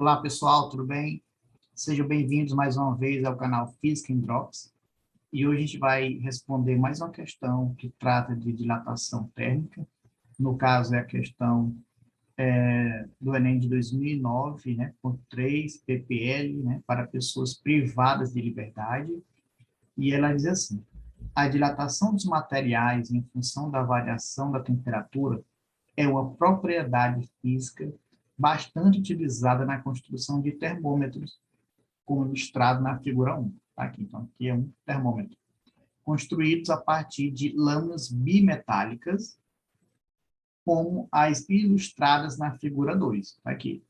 Olá, pessoal, tudo bem? Sejam bem-vindos mais uma vez ao canal Física em Drops. E hoje a gente vai responder mais uma questão que trata de dilatação térmica. No caso, é a questão do Enem de 2009, né, com 3 ppl, né, para pessoas privadas de liberdade. E ela diz assim: a dilatação dos materiais em função da variação da temperatura é uma propriedade física bastante utilizada na construção de termômetros, como ilustrado na figura 1. Tá aqui, então, aqui é um termômetro. Construídos a partir de lâminas bimetálicas, como as ilustradas na figura 2. Tá aqui.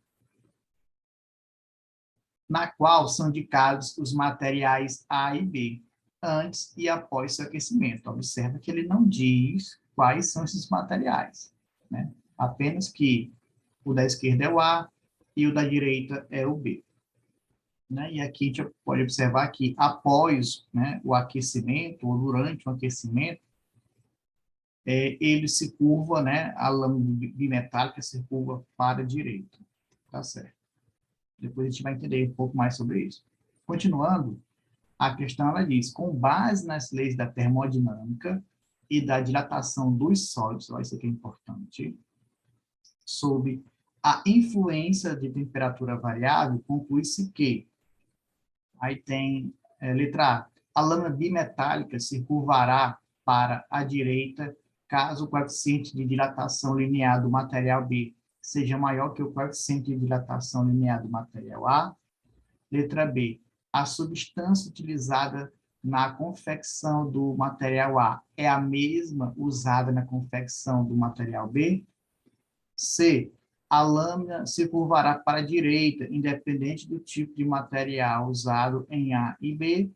Na qual são indicados os materiais A e B, antes e após seu aquecimento. Observa que ele não diz quais são esses materiais, né? Apenas que o da esquerda é o A e o da direita é o B. Né? E aqui a gente pode observar que após, né, o aquecimento, ou durante o aquecimento, ele se curva, né, a lâmina bimetálica se curva para a direita. Tá certo. Depois a gente vai entender um pouco mais sobre isso. Continuando, a questão ela diz: com base nas leis da termodinâmica e da dilatação dos sólidos, ó, isso aqui é importante, sob a influência de temperatura variável, conclui-se que, aí tem letra A lâmina bimetálica se curvará para a direita caso o coeficiente de dilatação linear do material B seja maior que o coeficiente de dilatação linear do material A. Letra B, a substância utilizada na confecção do material A é a mesma usada na confecção do material B. C, a lâmina se curvará para a direita, independente do tipo de material usado em A e B.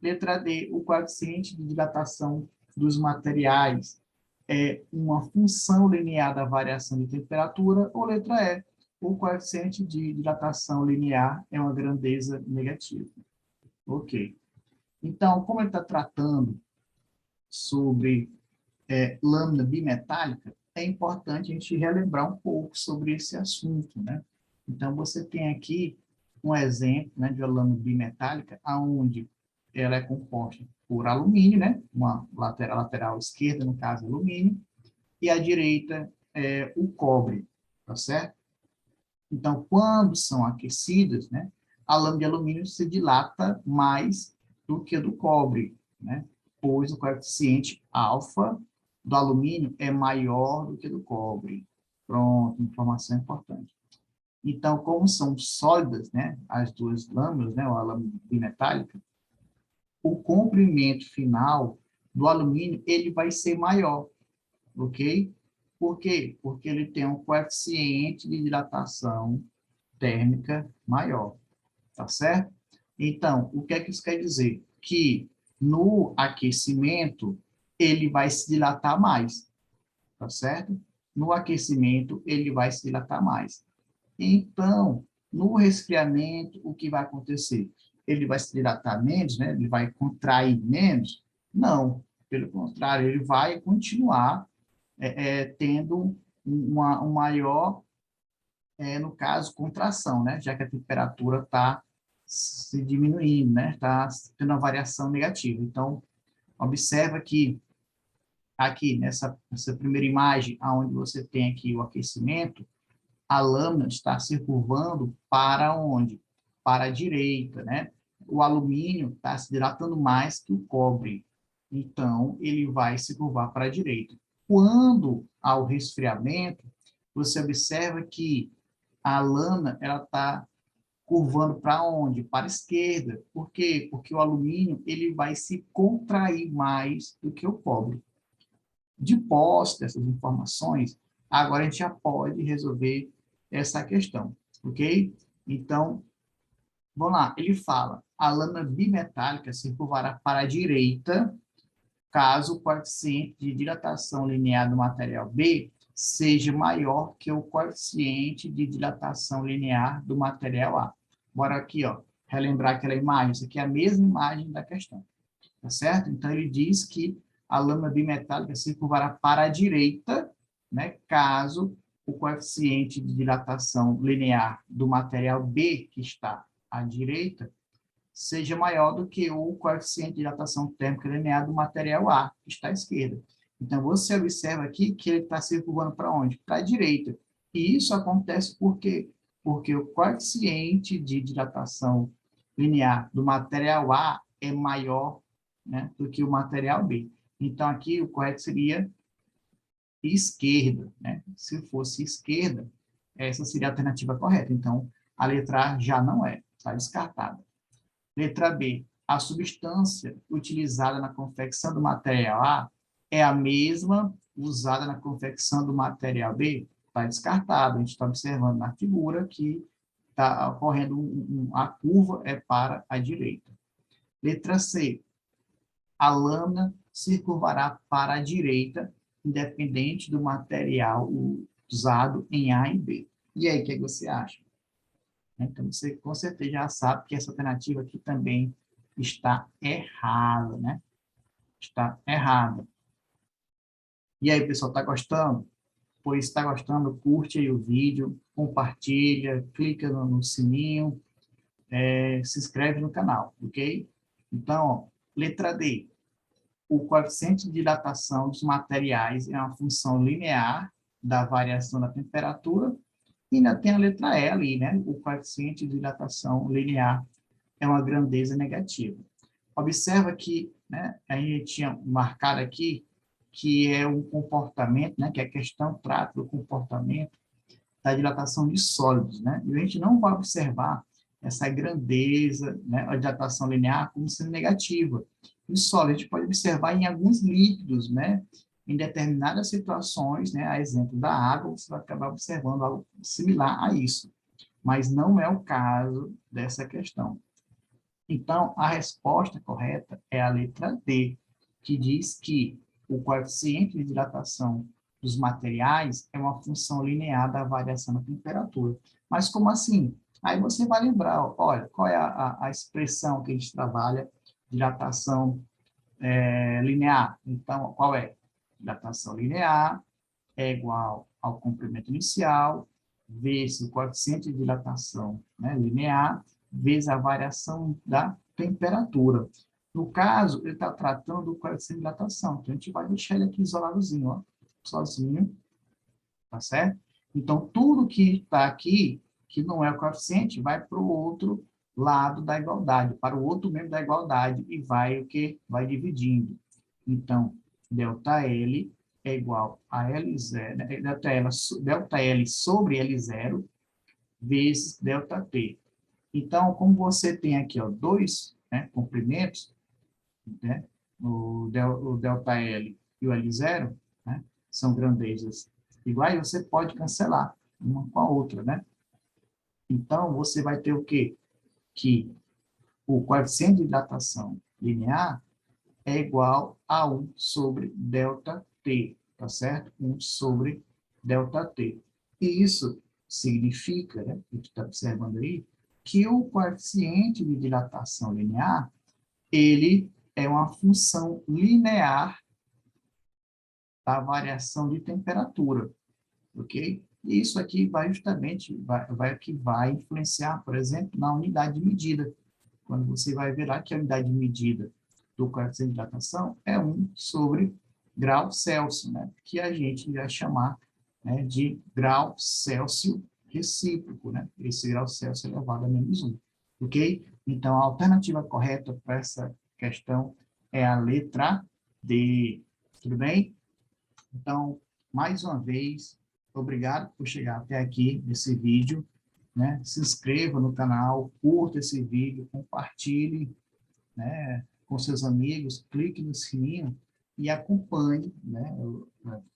Letra D, o coeficiente de dilatação dos materiais é uma função linear da variação de temperatura. Ou letra E, o coeficiente de dilatação linear é uma grandeza negativa. Ok. Então, como ele está tratando sobre lâmina bimetálica, é importante a gente relembrar um pouco sobre esse assunto, né? Então, você tem aqui um exemplo, né, de uma lâmina bimetálica, onde ela é composta por alumínio, né? Uma lateral esquerda, no caso, alumínio, e a direita é o cobre, tá certo? Então, quando são aquecidas, né, a lâmina de alumínio se dilata mais do que a do cobre, né? Pois o coeficiente alfa do alumínio é maior do que do cobre. Pronto, informação importante. Então, como são sólidas, né, as duas lâminas, né, a lâmina bimetálica, o comprimento final do alumínio ele vai ser maior, ok? Por quê? Porque ele tem um coeficiente de dilatação térmica maior, tá certo? Então, o que é que isso quer dizer? Que no aquecimento, ele vai se dilatar mais, tá certo? No aquecimento, ele vai se dilatar mais. Então, no resfriamento, o que vai acontecer? Ele vai se dilatar menos, né? Ele vai contrair menos? Não, pelo contrário, ele vai continuar tendo um maior, no caso, contração, né? Já que a temperatura está se diminuindo, né? Está tendo uma variação negativa. Então, observa que aqui nessa primeira imagem, onde você tem aqui o aquecimento, a lâmina está se curvando para onde? Para a direita, né? O alumínio está se dilatando mais que o cobre, então ele vai se curvar para a direita. Quando há o resfriamento, você observa que a lâmina ela está curvando para onde? Para a esquerda. Por quê? Porque o alumínio ele vai se contrair mais do que o cobre. De posse dessas informações, agora a gente já pode resolver essa questão, ok? Então, vamos lá. Ele fala, a lâmina bimetálica se curvará para a direita, caso o coeficiente de dilatação linear do material B seja maior que o coeficiente de dilatação linear do material A. Bora aqui, ó, relembrar aquela imagem. Isso aqui é a mesma imagem da questão, tá certo? Então, ele diz que a lâmina bimetálica se curvará para a direita, né, caso o coeficiente de dilatação linear do material B, que está à direita, seja maior do que o coeficiente de dilatação térmica linear do material A, que está à esquerda. Então, você observa aqui que ele está circulando para onde? Para a direita. E isso acontece porque o coeficiente de dilatação linear do material A é maior, né, do que o material B. Então, aqui o correto seria esquerda, né? Se fosse esquerda, essa seria a alternativa correta. Então, a letra A já não é, está descartada. Letra B, a substância utilizada na confecção do material A é a mesma usada na confecção do material B? Está descartado. A gente está observando na figura que está ocorrendo a curva é para a direita. Letra C, a lâmina se curvará para a direita, independente do material usado em A e B. E aí, o que você acha? Então, você com certeza já sabe que essa alternativa aqui também está errada, né? Está errada. E aí, pessoal, está gostando? Pois está gostando, curte aí o vídeo, compartilha, clica no sininho, se inscreve no canal, ok? Então, ó, letra D. O coeficiente de dilatação dos materiais é uma função linear da variação da temperatura. E ainda tem a letra E ali, né? O coeficiente de dilatação linear é uma grandeza negativa. Observa que, né, a gente tinha marcado aqui que é um comportamento, né, que a questão trata do comportamento da dilatação de sólidos, né? E a gente não vai observar essa grandeza, né, a dilatação linear como sendo negativa. Em sólido, a gente pode observar em alguns líquidos, né, em determinadas situações, né, a exemplo da água, você vai acabar observando algo similar a isso. Mas não é o caso dessa questão. Então, a resposta correta é a letra D, que diz que o coeficiente de dilatação dos materiais é uma função linear da variação da temperatura. Mas como assim? Aí você vai lembrar, olha, qual é a expressão que a gente trabalha, dilatação linear. Então, qual é? Dilatação linear é igual ao comprimento inicial, vezes o coeficiente de dilatação, né, linear, vezes a variação da temperatura. No caso, ele está tratando do coeficiente de dilatação, então a gente vai deixar ele aqui isoladozinho, ó, sozinho, tá certo? Então, tudo que está aqui, que não é o coeficiente, vai para o outro lado da igualdade, para o outro membro da igualdade, e vai o que? Vai dividindo. Então, ΔL é igual a L0, né? delta L sobre L0 vezes ΔT. Então, como você tem aqui, ó, dois, né, comprimentos, né, o delta L e o L0, né, são grandezas iguais, você pode cancelar uma com a outra, né? Então, você vai ter o quê? Que o coeficiente de dilatação linear é igual a 1 sobre ΔT, tá certo? 1 sobre ΔT. E isso significa, né, que tu está observando aí, que o coeficiente de dilatação linear, ele é uma função linear da variação de temperatura, ok? E isso aqui vai justamente, vai influenciar, por exemplo, na unidade de medida. Quando você vai ver lá que a unidade de medida do coeficiente de dilatação é 1 sobre grau Celsius, né? Que a gente vai chamar, né, de grau Celsius recíproco, né? Esse grau Celsius elevado a -1, ok? Então, a alternativa correta para essa questão é a letra D, tudo bem? Então, mais uma vez, obrigado por chegar até aqui nesse vídeo, né? Se inscreva no canal, curta esse vídeo, compartilhe, né, com seus amigos, clique no sininho e acompanhe, né,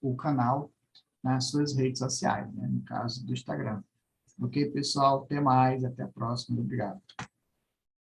o canal nas suas redes sociais, né, no caso do Instagram. Ok, pessoal? Até mais, até a próxima. Obrigado.